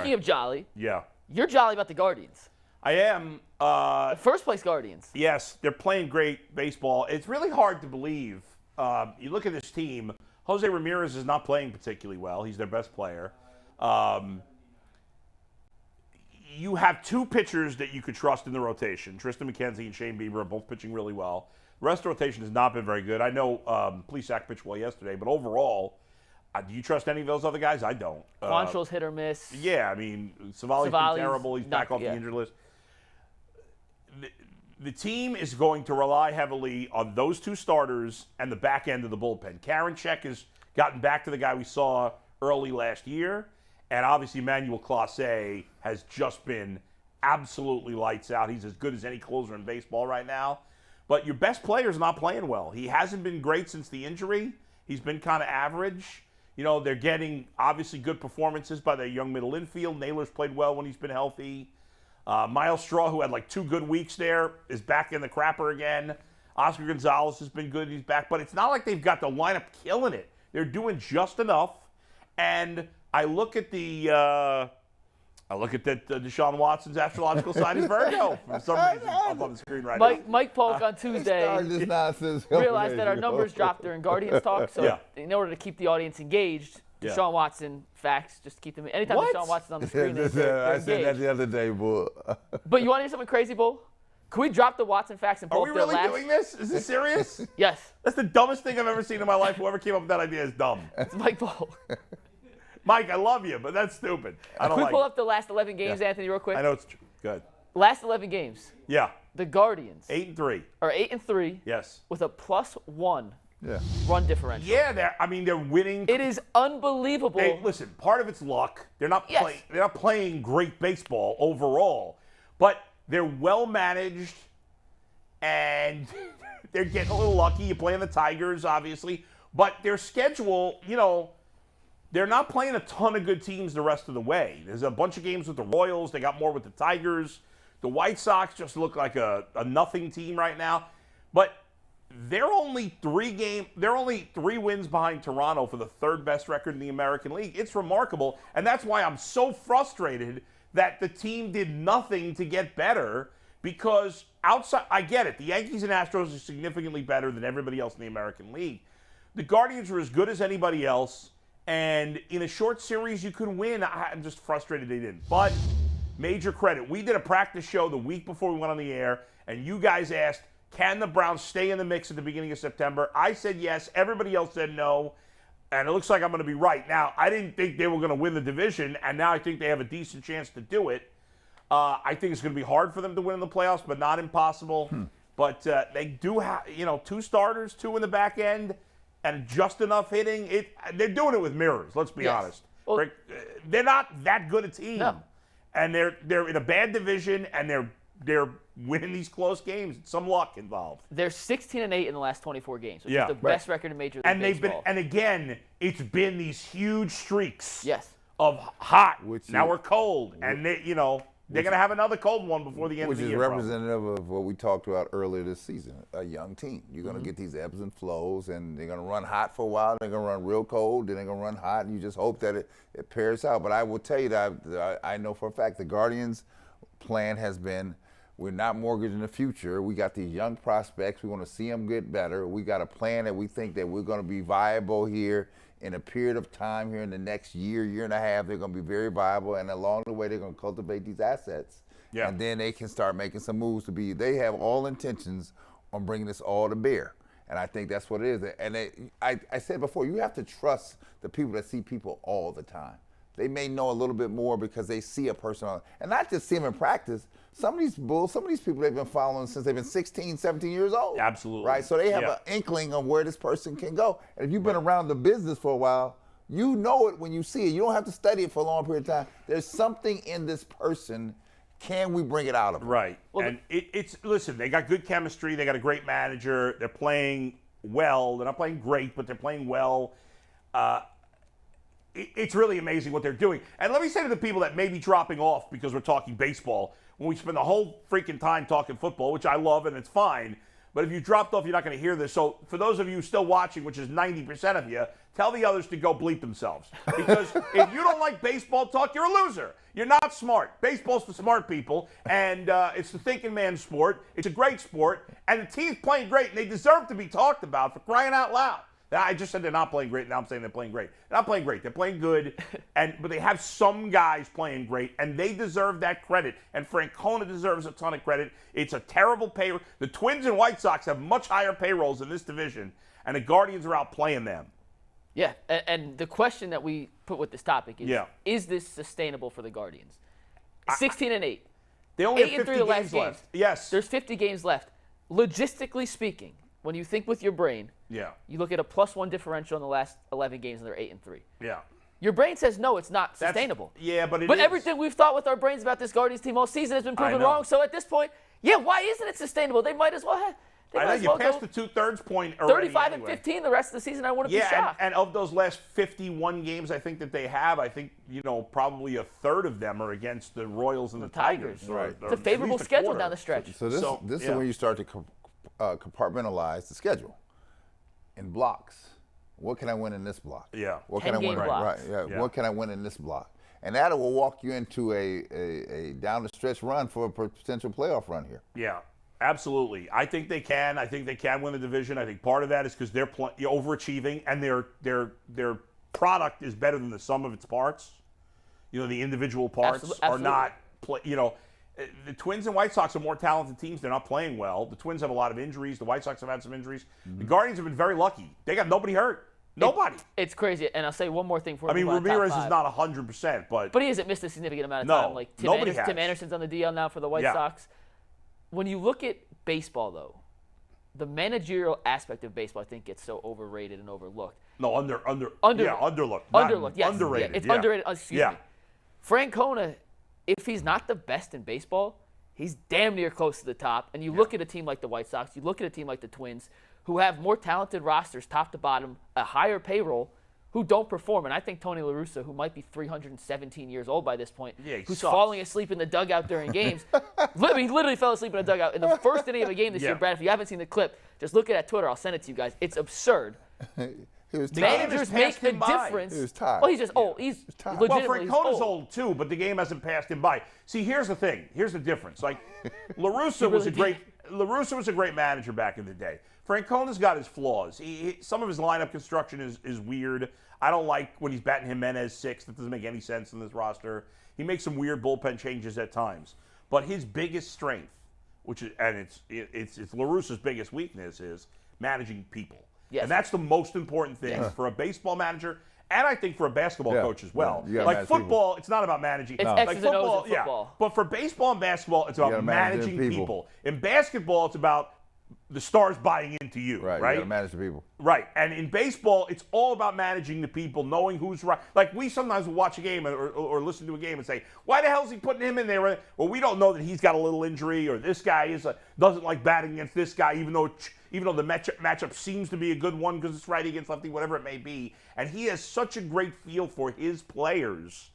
Speaking of jolly, Yeah. you're jolly about the Guardians. I am. First place Guardians. Yes, they're playing great baseball. It's really hard to believe. You look at this team. Jose Ramirez is not playing particularly well. He's their best player. You have two pitchers that you could trust in the rotation. Tristan McKenzie and Shane Bieber are both pitching really well. The rest of the rotation has not been very good. I know Plesac pitched well yesterday, but overall, do you trust any of those other guys? I don't. Quantrill's hit or miss. Yeah, I mean, Savali's been terrible. He's back off the injured list. The team is going to rely heavily on those two starters and the back end of the bullpen. Karinchak has gotten back to the guy we saw early last year, and obviously Emmanuel Clase has just been absolutely lights out. He's as good as any closer in baseball right now. But your best player is not playing well. He hasn't been great since the injury. He's been kind of average. You know, they're getting obviously good performances by their young middle infield. Naylor's played well when he's been healthy. Miles Straw, who had like 2 good weeks there, is back in the crapper again. Oscar Gonzalez has been good. He's back. But it's not like they've got the lineup killing it. They're doing just enough. And I look at that Deshaun Watson's astrological sign is Virgo. For some reason, up on the screen right now. Mike Polk on Tuesday realized that our numbers dropped during Guardians talk. So in order to keep the audience engaged, Deshaun Watson facts, just to keep them. Anytime Deshaun Watson's on the screen, they're I said that the other day, Bull. But you want to hear something crazy, Bull? Can we drop the Watson facts and pull Are we really doing this? Is this serious? Yes. That's the dumbest thing I've ever seen in my life. Whoever came up with that idea is dumb. It's Mike Polk. Mike, I love you, but that's stupid. I don't Can we like pull it. up the last 11 games, Anthony, real quick? I know it's true. Good. Last 11 games. Yeah. The Guardians 8-3. are 8-3. Yes. With a +1 run differential. Yeah, they're winning. It is unbelievable. Hey, listen, part of it's luck. They're not playing great baseball overall, but they're well managed and they're getting a little lucky. You're playing the Tigers, obviously, but their schedule, you know, they're not playing a ton of good teams the rest of the way. There's a bunch of games with the Royals. They got more with the Tigers. The White Sox just look like a nothing team right now. But they're only 3 wins behind Toronto for the 3rd best record in the American League. It's remarkable, and that's why I'm so frustrated that the team did nothing to get better, because outside, I get it, the Yankees and Astros are significantly better than everybody else in the American League. The Guardians are as good as anybody else, and in a short series you could win. I'm just frustrated they didn't. But major credit. We did a practice show the week before we went on the air, and you guys asked, can the Browns stay in the mix at the beginning of September? I said yes. Everybody else said no. And it looks like I'm going to be right. Now, I didn't think they were going to win the division, and now I think they have a decent chance to do it. I think it's going to be hard for them to win in the playoffs, but not impossible. But they do have, 2 starters, 2 in the back end, and just enough hitting. They're doing it with mirrors, let's be honest. Well, they're not that good a team. No. And they're in a bad division, and they're winning these close games. Some luck involved. They're 16-8 in the last 24 games, which is the best record in Major League Baseball. And again, it's been these huge streaks. Yes. Of hot. Now we're cold, and they're going to have another cold one before the end of the year. Which is representative of what we talked about earlier this season, a young team. You're going to get these ebbs and flows, and they're going to run hot for a while, they're going to run real cold, then they're going to run hot, and you just hope that it pairs out. But I will tell you that I know for a fact the Guardians' plan has been, we're not mortgaging the future. We got these young prospects. We want to see them get better. We got a plan that we think that we're going to be viable here in a period of time here in the next year and a half. They're going to be very viable, and along the way they're going to cultivate these assets. Yeah. And then they can start making some moves they have all intentions on bringing this all to bear. And I think that's what it is. And I said before, you have to trust the people that see people all the time. They may know a little bit more because they see a person and not just see them in practice. Some of these people they've been following since they've been 16, 17 years old. Absolutely. Right? So they have an inkling of where this person can go. And if you've been around the business for a while, you know it when you see it. You don't have to study it for a long period of time. There's something in this person. Can we bring it out of them? Right. Well, and listen, they got good chemistry. They got a great manager. They're playing well. They're not playing great, but they're playing well. It's really amazing what they're doing. And let me say to the people that may be dropping off because we're talking baseball, when we spend the whole freaking time talking football, which I love and it's fine, But if you dropped off, you're not going to hear this. So for those of you still watching, which is 90% of you, tell the others to go bleep themselves. Because if you don't like baseball talk, you're a loser. You're not smart. Baseball's for smart people, and it's the thinking man's sport. It's a great sport, and the team's playing great, and they deserve to be talked about, for crying out loud. I just said they're not playing great. Now I'm saying they're playing great. They're not playing great. They're playing good, but they have some guys playing great, and they deserve that credit. And Francona deserves a ton of credit. It's a terrible payroll. The Twins and White Sox have much higher payrolls in this division, and the Guardians are outplaying them. Yeah, and the question that we put with this topic is this sustainable for the Guardians? 16-8. They only 8 have 50 3 the last games left. Yes. There's 50 games left. Logistically speaking, when you think with your brain, you look at a +1 differential in the last 11 games, and they're 8-3. Yeah. Your brain says no, it's not sustainable. But everything we've thought with our brains about this Guardians team all season has been proven wrong. So at this point, why isn't it sustainable? They might as well have. I know you passed the 2/3 point already. 35 and 15 the rest of the season. I wouldn't be shocked. And of those last 51 games, I think that they have, I think probably a third of them are against the Royals and the Tigers. Right. It's a favorable schedule down the stretch. So this is when you start to compartmentalize the schedule in blocks. What can I win in this block? Yeah. What can I win? Blocks. What can I win in this block? And that will walk you into a down the stretch run for a potential playoff run here. Yeah. Absolutely. I think they can. I think they can win the division. I think part of that is because they're overachieving, and their product is better than the sum of its parts. The individual parts are not the Twins and White Sox are more talented teams. They're not playing well. The Twins have a lot of injuries. The White Sox have had some injuries. Mm-hmm. The Guardians have been very lucky. They got nobody hurt. Nobody. It's crazy. And I'll say one more thing for you. Ramirez is not 100%, but he hasn't missed a significant amount of time. Like Tim Anderson's on the DL now for the White Sox. When you look at baseball, though, the managerial aspect of baseball, I think, gets so overrated and overlooked. No, underlooked. Underlooked, yes. Underrated. Yeah, it's underrated. Excuse me. Francona, if he's not the best in baseball, he's damn near close to the top. And you look at a team like the White Sox, you look at a team like the Twins, who have more talented rosters, top to bottom, a higher payroll, who don't perform. And I think Tony La Russa, who might be 317 years old by this point, who's sucks. falling asleep in the dugout during games. He literally fell asleep in a dugout in the first inning of a game this year, Brad. If you haven't seen the clip, just look at it at Twitter. I'll send it to you guys. It's absurd. Managers make the difference. He was tired. Well, he's just old. He's tired. legitimately Francona's old too, but the game hasn't passed him by. See, here's the thing. Here's the difference. Like, La Russa was a great manager back in the day. Francona's got his flaws. Some of his lineup construction is weird. I don't like when he's batting Jimenez 6. That doesn't make any sense in this roster. He makes some weird bullpen changes at times. But his biggest strength, it's La Russa's biggest weakness, is managing people. Yes. And that's the most important thing for a baseball manager, and I think for a basketball coach as well. Like football, it's not about managing. It's X's and O's in football. But for baseball and basketball, it's about managing people. In basketball, it's about the stars buying into you, right? You got to manage the people. Right. And in baseball, it's all about managing the people, knowing who's right. Like, we sometimes will watch a game or listen to a game and say, why the hell is he putting him in there? Well, we don't know that he's got a little injury, or this guy doesn't like batting against this guy, even though the matchup seems to be a good one because it's righty against lefty, whatever it may be. And he has such a great feel for his players,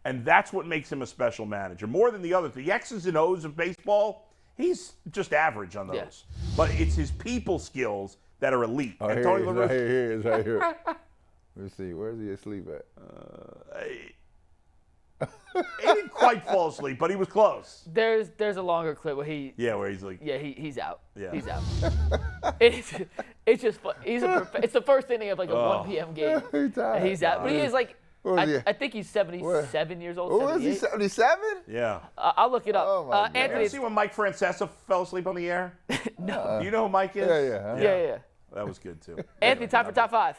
and that's what makes him a special manager. More than the others. The X's and O's of baseball, he's just average on those. Yeah. But it's his people skills that are elite. Oh, and right here. Let's see. Where's he asleep at? He didn't quite fall asleep, but he was close. There's a longer clip where where he's like. Yeah, he's out. Yeah. He's out. It's just fun. It's the first inning of like a 1 p.m. game. He's out. But he is like, I think he's 77 years old. Oh, is he 77? Yeah. I'll look it up. Oh, my God. Anthony, you see when Mike Francesa fell asleep on the air? No. Do you know who Mike is? Yeah. Yeah. That was good, too. Anthony, time for top 5.